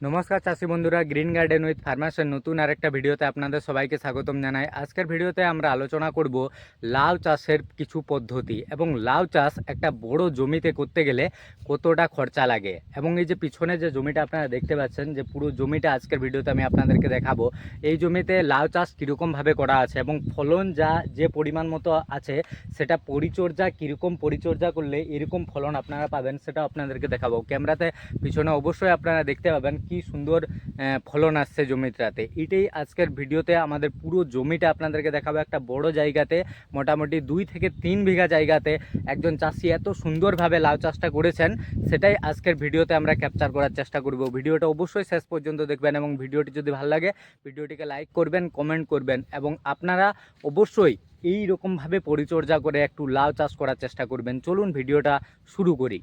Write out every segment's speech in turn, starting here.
নমস্কার চাষি বন্ধুরা, গ্রিন গার্ডেন উইথ ফার্মাসের নতুন আরেকটা ভিডিওতে আপনাদের সবাইকে স্বাগতম জানাই। আজকের ভিডিওতে আমরা আলোচনা করব লাউ চাষের কিছু পদ্ধতি এবং লাউ চাষ একটা বড় জমিতে করতে গেলে কতটা খরচা লাগে, এবং এই যে পিছনে যে জমিটা আপনারা দেখতে পাচ্ছেন, যে পুরো জমিটা আজকের ভিডিওতে আমি আপনাদেরকে দেখাবো। এই জমিতে লাউ চাষ কীরকমভাবে করা আছে এবং ফলন যে পরিমাণ মতো আছে সেটা পরিচর্যা কীরকম পরিচর্যা করলে এরকম ফলন আপনারা পাবেন সেটা আপনাদেরকে দেখাবো। ক্যামেরাতে পিছনে অবশ্যই আপনারা দেখতে পাবেন কি সুন্দর ফলন আসছে জমিটাতে। এটাই আজকের ভিডিওতে আমাদের পুরো জমিটা আপনাদেরকে দেখাবো। একটা বড় জায়গাতে, মোটামুটি 2 থেকে 3 বিঘা জায়গাতে একজন চাষি এত সুন্দরভাবে লাউ চাষটা করেছেন, সেটাই আজকের ভিডিওতে আমরা ক্যাপচার করার চেষ্টা করব। ভিডিওটা অবশ্যই শেষ পর্যন্ত দেখবেন এবং ভিডিওটি যদি ভালো লাগে ভিডিওটিকে লাইক করবেন, কমেন্ট করবেন এবং আপনারা অবশ্যই এই রকমভাবে পরিচর্যা করে একটু লাউ চাষ করার চেষ্টা করবেন। চলুন ভিডিওটা শুরু করি।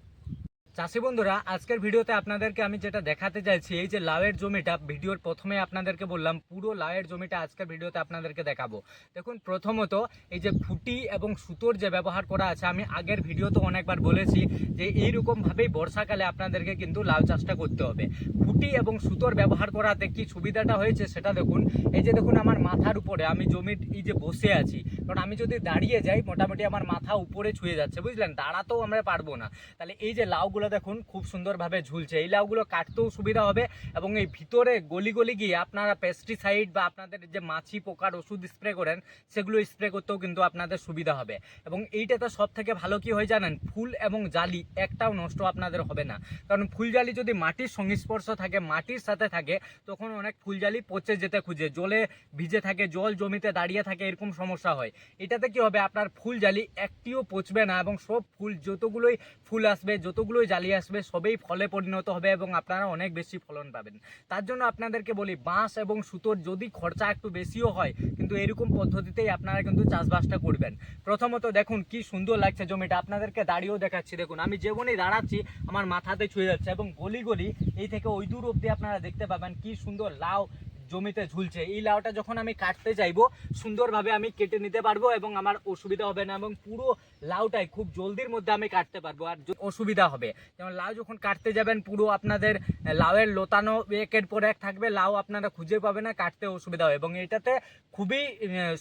চাষি বন্ধুরা, আজকের ভিডিওতে আপনাদেরকে আমি যেটা দেখাতে চাইছি, এই যে লাউয়ের জমিটা, ভিডিওর প্রথমে আপনাদেরকে বললাম পুরো লাউয়ের জমিটা আজকের ভিডিওতে আপনাদেরকে দেখাবো। দেখুন, প্রথমত এই যে খুঁটি এবং সুতোর যে ব্যবহার করা আছে, আমি আগের ভিডিওতে অনেকবার বলেছি যে এইরকমভাবেই বর্ষাকালে আপনাদেরকে কিন্তু লাউ চাষটা করতে হবে। খুঁটি এবং সুতোর ব্যবহার করাতে কি সুবিধাটা হয়েছে সেটা দেখুন। এই যে দেখুন, আমার মাথার উপরে আমি জমির এই যে বসে আছি, কারণ আমি যদি দাঁড়িয়ে যাই মোটামুটি আমার মাথা উপরে ছুঁয়ে যাচ্ছে, বুঝলেন, দাঁড়াতেও আমরা পারবো না। তাহলে এই যে লাউগুলো দেখুন খুব সুন্দরভাবে ঝুলছে, এই লাউগুলো কাটতেও সুবিধা হবে এবং এই ভিতরে গলি গলি গিয়ে আপনারা পেস্টিসাইড বা আপনাদের যে মাছি পোকার ওষুধ স্প্রে করেন সেগুলো স্প্রে করতেও কিন্তু আপনাদের সুবিধা হবে। এবং এইটাতে সব থেকে ভালো কি হয় জানেন, ফুল এবং জালি একটাও নষ্ট আপনাদের হবে না। কারণ ফুল জালি যদি মাটির সংস্পর্শ থাকে, মাটির সাথে থাকে, তখন অনেক ফুল জালি পচে যেতে খুঁজে, জলে ভিজে থাকে, জল জমিতে দাঁড়িয়ে থাকে, এরকম সমস্যা হয়। এটাতে কি হবে, আপনার ফুল জালি একটিও পচবে না এবং সব ফুল যতগুলোই ফুল আসবে, যতগুলোই জালি আসবে, সবেই ফলে পরিণত হবে এবং আপনারা অনেক বেশি ফলন পাবেন। তার জন্য আপনাদেরকে বলি, বাঁশ এবং সুতোর যদি খরচা একটু বেশিও হয়, কিন্তু এরকম পদ্ধতিতেই আপনারা কিন্তু চাষবাসটা করবেন। প্রথমত দেখুন কি সুন্দর লাগছে জমিটা, আপনাদেরকে দাঁড়িয়েও দেখাচ্ছি। দেখুন আমি যেমনই দাঁড়াচ্ছি আমার মাথাতে ছুঁয়ে যাচ্ছে এবং গলি গলি এই থেকে ওই দূর অবধি আপনারা দেখতে পাবেন কি সুন্দর লাউ জমিতে ঝুলছে। এই লাউটা যখন আমি কাটতে চাইবো সুন্দরভাবে আমি কেটে নিতে পারবো এবং আমার অসুবিধা হবে না, এবং পুরো লাউটাই খুব জলদির মধ্যে আমি কাটতে পারবো। আর অসুবিধা হবে, যেমন লাউ যখন কাটতে যাবেন পুরো আপনাদের লাউয়ের লতানো একের পর এক থাকবে, লাউ আপনারা খুঁজে পাবে না, কাটতে অসুবিধা হয়। এবং এটাতে খুবই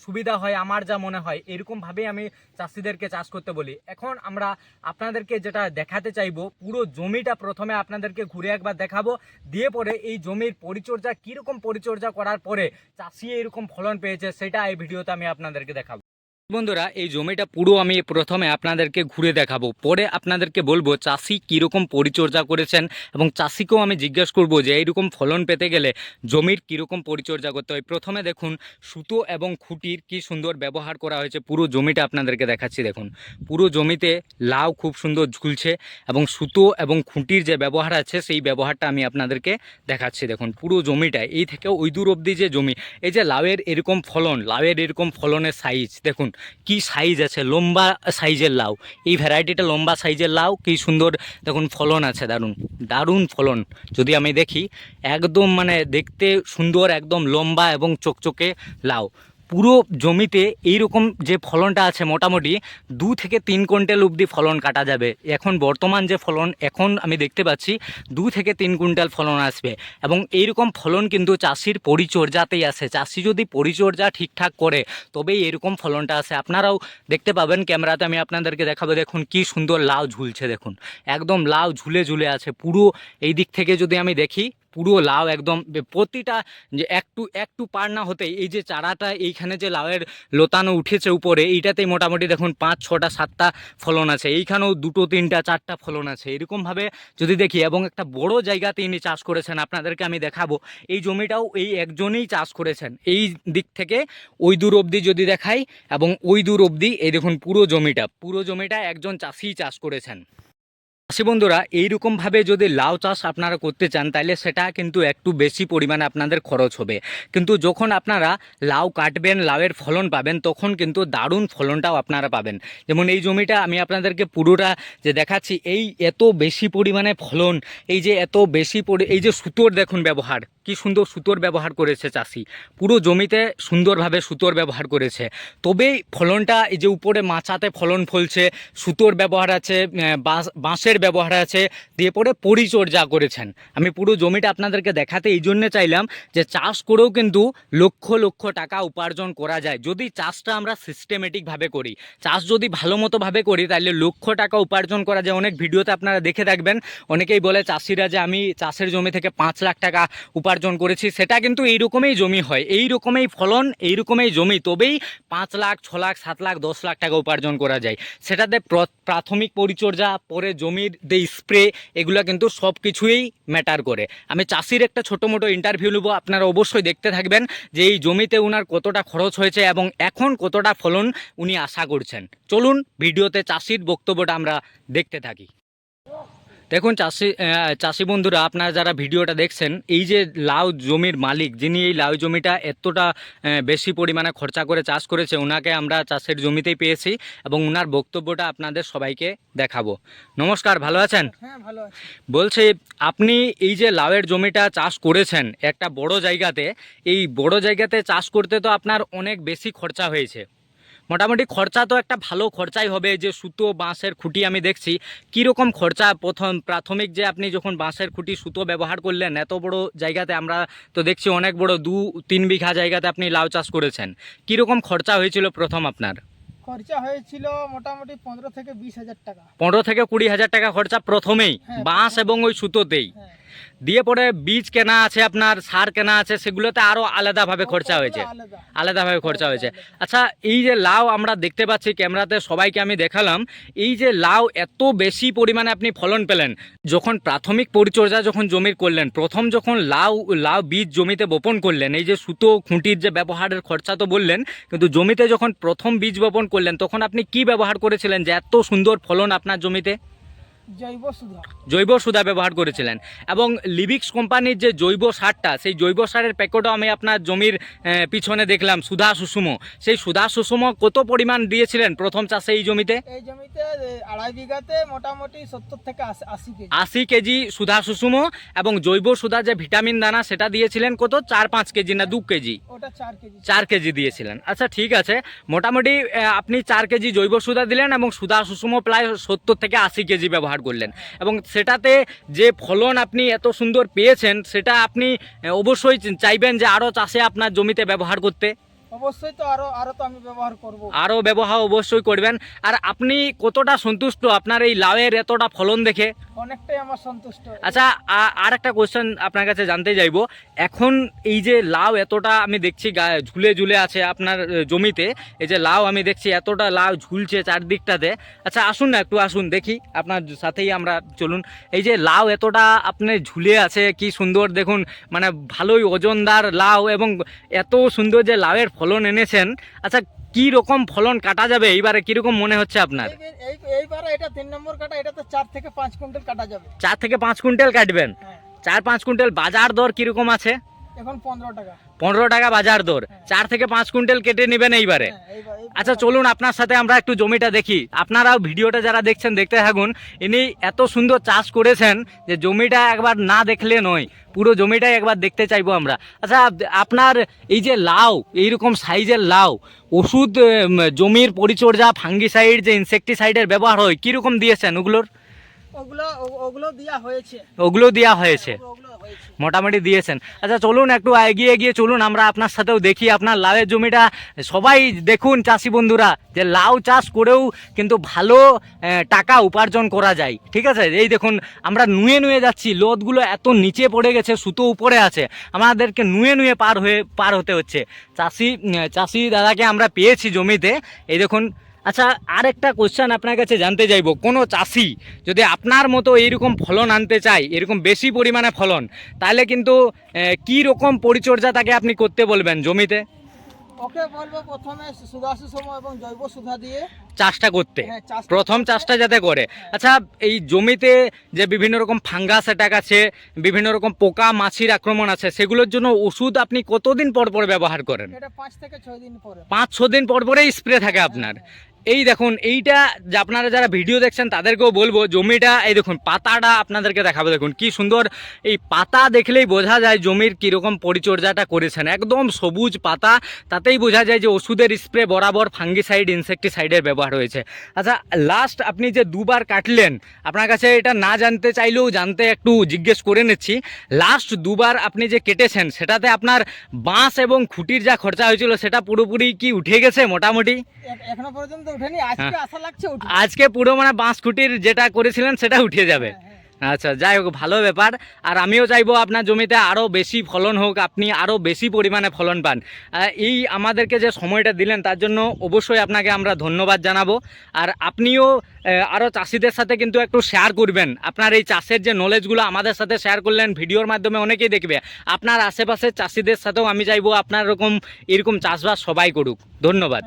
সুবিধা হয় আমার যা মনে হয়। এরকমভাবেই আমি চাষিদেরকে চাষ করতে বলি। এখন আমরা আপনাদেরকে যেটা দেখাতে চাইবো, পুরো জমিটা প্রথমে আপনাদেরকে ঘুরে একবার দেখাবো, দিয়ে পরে এই জমির পরিচর্যা কীরকম পরিচর্যা করার পরে চাষি এরকম ফলন পেয়েছে সেটা এই ভিডিওতে আমি আপনাদেরকে দেখাবো। বন্ধুরা, এই জমিটা পুরো আমি প্রথমে আপনাদেরকে ঘুরে দেখাবো, পরে আপনাদেরকে বলবো চাষি কীরকম পরিচর্যা করেছেন এবং চাষিকেও আমি জিজ্ঞেস করব যে এইরকম ফলন পেতে গেলে জমির কীরকম পরিচর্যা করতে হয়। প্রথমে দেখুন সুতো এবং খুঁটির কি সুন্দর ব্যবহার করা হয়েছে, পুরো জমিটা আপনাদেরকে দেখাচ্ছি। দেখুন পুরো জমিতে লাউ খুব সুন্দর ঝুলছে এবং সুতো এবং খুঁটির যে ব্যবহার আছে সেই ব্যবহারটা আমি আপনাদেরকে দেখাচ্ছি। দেখুন পুরো জমিটা এই থেকে ওই দূর অবধি যে জমি, এই যে লাউয়ের এরকম ফলন, লাউয়ের এরকম ফলনের সাইজ দেখুন কি সাইজ আছে, লম্বা সাইজের লাউ। এই ভ্যারাইটিটা লম্বা সাইজের লাউ, কি সুন্দর দেখুন ফলন আছে, দারুণ দারুণ ফলন। যদি আমি দেখি একদম মানে দেখতে সুন্দর, একদম লম্বা এবং চকচকে লাউ। পুরো জমিতে এইরকম যে ফলনটা আছে, মোটামুটি 2 থেকে 3 কুইন্টাল অবধি ফলন কাটা যাবে। এখন বর্তমান যে ফলন এখন আমি দেখতে পাচ্ছি 2 থেকে 3 কুইন্টাল ফলন আসবে। এবং এইরকম ফলন কিন্তু চাষির পরিচর্যাতেই আসে। চাষি যদি পরিচর্যা ঠিকঠাক করে তবেই এরকম ফলনটা আসে। আপনারাও দেখতে পাবেন, ক্যামেরাতে আমি আপনাদেরকে দেখাবো। দেখুন কি সুন্দর লাউ ঝুলছে, দেখুন একদম লাউ ঝুলে ঝুলে আছে পুরো। এই দিক থেকে যদি আমি দেখি পুরো লাউ একদম প্রতিটা, যে একটু একটু পার না হতেই এই যে চারাটা এইখানে যে লাউয়ের লতানো উঠেছে উপরে, এইটাতেই মোটামুটি দেখুন 5, 6টা, 7টা ফলন আছে। এইখানেও 2, 3, 4টা ফলন আছে। এরকমভাবে যদি দেখি, এবং একটা বড় জায়গাতে ইনি চাষ করেছেন, আপনাদেরকে আমি দেখাবো। এই জমিটাও এই একজনেই চাষ করেছেন। এই দিক থেকে ওই দূর অবধি যদি দেখাই এবং ওই দূর অবধি এই দেখুন পুরো জমিটা একজন চাষিই চাষ করেছেন। চাষি বন্ধুরা, এইরকমভাবে যদি লাউ চাষ আপনারা করতে চান তাহলে সেটা কিন্তু একটু বেশি পরিমাণে আপনাদের খরচ হবে, কিন্তু যখন আপনারা লাউ কাটবেন, লাউয়ের ফলন পাবেন, তখন কিন্তু দারুণ ফলনটাও আপনারা পাবেন। যেমন এই জমিটা আমি আপনাদেরকে পুরোটা যে দেখাচ্ছি, এই এত বেশি পরিমাণে ফলন, এই যে এত বেশি এই যে সুতোর দেখুন ব্যবহার, কি সুন্দর সুতোর ব্যবহার করেছে চাষি, পুরো জমিতে সুন্দরভাবে সুতোর ব্যবহার করেছে, তবেই ফলনটা এই যে উপরে মাচাতে ফলন ফলছে, সুতোর ব্যবহার আছে, বাঁশের ব্যবহার আছে, দিয়ে পরে পরিচর্যা করেছেন। আমি পুরো জমিটা আপনাদেরকে দেখাতে এই জন্যে চাইলাম যে চাষ করেও কিন্তু লক্ষ লক্ষ টাকা উপার্জন করা যায় যদি চাষটা আমরা সিস্টেমেটিকভাবে করি। চাষ যদি ভালো মতোভাবে করি তাহলে লক্ষ টাকা উপার্জন করা যায়। অনেক ভিডিওতে আপনারা দেখে থাকবেন, অনেকেই বলে চাষিরা যে আমি চাষের জমি থেকে 5 লাখ টাকা উপার্জন করেছি, সেটা কিন্তু এইরকমই জমি হয়, এই রকমই ফলন, এই রকমই জমি, তবেই 5 লাখ 6 লাখ 7 লাখ 10 লাখ টাকা উপার্জন করা যায়। সেটাতে প্রাথমিক পরিচর্যা, পরে জমির যে স্প্রে, এগুলো কিন্তু সব কিছুই ম্যাটার করে। আমি চাষির একটা ছোটো মোটো ইন্টারভিউ নেবো, আপনারা অবশ্যই দেখতে থাকবেন যে এই জমিতে ওনার কতটা খরচ হয়েছে এবং এখন কতটা ফলন উনি আশা করছেন। চলুন ভিডিওতে চাষির বক্তব্যটা আমরা দেখতে থাকি। দেখুন চাষি বন্ধুরা, আপনারা যারা ভিডিওটা দেখছেন, এই যে লাউ জমির মালিক, যিনি এই লাউ জমিটা এতটা বেশি পরিমাণে খরচা করে চাষ করেছে, ওনাকে আমরা চাষের জমিতেই পেয়েছি এবং ওনার বক্তব্যটা আপনাদের সবাইকে দেখাবো। নমস্কার, ভালো আছেন? হ্যাঁ, ভালো আছি। বলছি, আপনি এই যে লাউয়ের জমিটা চাষ করেছেন একটা বড় জায়গাতে, এই বড় জায়গাতে চাষ করতে তো আপনার অনেক বেশি খরচা হয়েছে। মোটামুটি খরচা তো একটা ভালো খরচাই হবে, যে সুতো বাঁশের খুঁটি আমি দেখছি, কীরকম খরচা প্রাথমিক যে আপনি যখন বাঁশের খুঁটি সুতো ব্যবহার করলেন এত বড় জায়গাতে, আমরা তো দেখছি অনেক বড় 2-3 বিঘা জায়গাতে আপনি লাউ চাষ করেছেন, কীরকম খরচা হয়েছিল প্রথম আপনার? খরচা হয়েছিল মোটামুটি 15 থেকে 20 হাজার টাকা। 15 থেকে 20 হাজার টাকা খরচা প্রথমেই, হ্যাঁ, বাঁশ এবং ওই সুতোতেই। হ্যাঁ, দিয়ে পরে বীজ কেনা আছে, আপনার সার কেনা আছে, সেগুলোতে আরও আলাদাভাবে খরচা হয়েছে, আলাদা। আলাদাভাবে খরচা হয়েছে। আচ্ছা, এই যে লাউ আমরা দেখতে পাচ্ছি ক্যামেরাতে, সবাইকে আমি দেখালাম, এই যে লাউ এত বেশি পরিমাণে আপনি ফলন পেলেন, যখন প্রাথমিক পরিচর্যা যখন জমির করলেন, প্রথম যখন লাউ বীজ জমিতে বপন করলেন, এই যে সুতো খুঁটির যে ব্যবহারের খরচা তো বললেন, কিন্তু জমিতে যখন প্রথম বীজ বপন করলেন তখন আপনি কি ব্যবহার করেছিলেন যে এত সুন্দর ফলন আপনার জমিতে? জৈব সুধা ব্যবহার করেছিলেন, এবং লিভিক্স কোম্পানির যে জৈব সারটা, সেই জৈব সারের প্যাকেটও আমি আপনার জমির পিছনে দেখলাম, সুধা সুষম। সেই সুধা সুষম কত পরিমাণ দিয়েছিলেন প্রথম চাষে এই জমিতে? এই জমিতে 2.5 বিঘাতে মোটামুটি 70 থেকে 80 কেজি। 80 কেজি সুধা সুষম, এবং জৈব সুধা যে ভিটামিন দানা সেটা দিয়েছিলেন কত, 4-5 কেজি না 2 কেজি? ওটা 4 কেজি। 4 কেজি দিয়েছিলেন। আচ্ছা ঠিক আছে, মোটামুটি আপনি 4 কেজি জৈব সুধা দিলেন এবং সুধা সুষম প্রায় 70 থেকে 80 কেজি ব্যবহার করলেন, এবং সেটাতে যে ফলন আপনি এত সুন্দর পেয়েছেন, সেটা আপনি অবশ্যই চাইবেন যে আরও চাষে আপনার জমিতে ব্যবহার করতে। অবশ্যই তো আরো তো আমি ব্যবহার করব, আরও ব্যবহার অবশ্যই করবেন। আর আপনি কতটা সন্তুষ্ট আপনার এই লাউয়ের এতটা ফলন দেখে? অনেকটাই আমার সন্তুষ্ট। আচ্ছা, আর একটা কোশ্চেন আপনার কাছে জানতে চাইব, এখন এই যে লাউ এতটা আমি দেখছি ঝুলে ঝুলে আছে আপনার জমিতে, এই যে লাউ আমি দেখছি এতটা লাউ ঝুলছে চারদিকটাতে, আচ্ছা আসুন না, একটু আসুন দেখি, আপনার সাথেই আমরা চলুন। এই যে লাউ এতটা আপনি ঝুলে আছে, কি সুন্দর দেখুন, মানে ভালোই ওজনদার লাউ, এবং এত সুন্দর যে লাউয়ের ফলন এনেছেন। আচ্ছা, কি রকম ফলন কাটা যাবে এইবারে, কিরকম মনে হচ্ছে আপনার? এইবারে এটা 3 নম্বর কাটা, এটা তো 4 থেকে 5 কুইন্টাল কাটা যাবে। 4 থেকে 5 কুইন্টাল কাটবেন? হ্যাঁ। 4-5 কুইন্টাল। বাজার দর কিরকম আছে এখন? 15 টাকা। 15 টাকা বাজার দর। 4 থেকে 5 কুইন্টাল কেটে নেবেন এইবারে? আচ্ছা চলুন আপনার সাথে আমরা একটু জমিটা দেখি, আপনারাও ভিডিওটা যারা দেখছেন দেখতে থাকুন। ইনি এত সুন্দর চাষ করেছেন যে জমিটা একবার না দেখলে নয়, পুরো জমিটাই একবার দেখতে চাইবো আমরা। আচ্ছা, আপনার এই যে লাউ, এইরকম সাইজের লাউ, ওষুধ জমির পরিচর্যা, ফাঙ্গিসাইড যে ইনসেকটিসাইডের ব্যবহার হয়, কীরকম দিয়েছেন ওগুলোর? ওগুলো দেওয়া হয়েছে। ওগুলো দেওয়া হয়েছে, মোটামুটি দিয়েছেন। আচ্ছা চলুন একটু এগিয়ে গিয়ে চলুন, আমরা আপনার সাথেও দেখি আপনার লাউয়ের জমিটা। সবাই দেখুন চাষি বন্ধুরা, যে লাউ চাষ করেও কিন্তু ভালো টাকা উপার্জন করা যায়, ঠিক আছে? এই দেখুন আমরা নুয়ে নুয়ে যাচ্ছি, লোদগুলো এত নিচে পড়ে গেছে, সুতো উপরে আছে, আমাদেরকে নুয়ে নুয়ে পার হতে হচ্ছে। চাষি দাদাকে আমরা পেয়েছি জমিতে, এই দেখুন। আচ্ছা, আর একটা কোশ্চেন আপনার কাছে জানতে চাইবো, কোনো চাষি যদি আপনার মতো এইরকম ফলন আনতে চায়, এরকম বেশি পরিমাণে ফলন, তাহলে কিন্তু কী রকম পরিচর্যা তাকে আপনি করতে বলবেন জমিতে? ওকে বলবো প্রথমে সুধা সুষম এবং জৈব সুধা দিয়ে চাষটা করতে, হ্যাঁ, প্রথম চাষটা যাতে করে। আচ্ছা, এই জমিতে যে বিভিন্ন রকম ফাঙ্গাস অ্যাটাক আছে, বিভিন্ন রকম পোকা মাছির আক্রমণ আছে, সেগুলোর জন্য ওষুধ আপনি কতদিন পর পর ব্যবহার করেন? এটা 5 থেকে 6 দিন পরে। 5-6 দিন পর পরেই স্প্রে থাকে আপনার। এই দেখুন এইটা যে আপনারা যারা ভিডিও দেখছেন তাদেরকেও বলবো জমিটা এই দেখুন পাতাটা আপনাদেরকে দেখাবো, দেখুন কি সুন্দর। এই পাতা দেখলেই বোঝা যায় জমির কীরকম পরিচর্যাটা করেছেন, একদম সবুজ পাতা, তাতেই বোঝা যায় যে ওষুধের স্প্রে বরাবর ফাঙ্গিসাইড ইনসেকটিসাইডের ব্যবহার হয়েছে। আচ্ছা, লাস্ট আপনি যে দুবার কাটলেন, আপনার কাছে এটা না জানতে চাইলেও জানতে একটু জিজ্ঞেস করে নিচ্ছি, লাস্ট দুবার আপনি যে কেটেছেন সেটাতে আপনার বাঁশ এবং খুঁটির যা খরচা হয়েছিল সেটা পুরোপুরি কি উঠে গেছে মোটামুটি? এখনো পর্যন্ত উঠেনি, আজকে আশা লাগছে উঠবে। আজকে পুরো মানে বাঁশ খুঁটির যেটা করেছিলেন সেটা উঠে যাবে। আচ্ছা, যাই হোক, ভালো ব্যাপার। আর আমিও চাইবো আপনার জমিতে আরও বেশি ফলন হোক, আপনি আরও বেশি পরিমাণে ফলন পান। এই আমাদেরকে যে সময়টা দিলেন তার জন্য অবশ্যই আপনাকে আমরা ধন্যবাদ জানাবো। আর আপনিও আরও চাষিদের সাথে কিন্তু একটু শেয়ার করবেন, আপনার এই চাষের যে নলেজগুলো আমাদের সাথে শেয়ার করলেন, ভিডিওর মাধ্যমে অনেকেই দেখবে। আপনার আশেপাশের চাষিদের সাথেও আমি চাইবো আপনার এরকম চাষবাস সবাই করুক। ধন্যবাদ।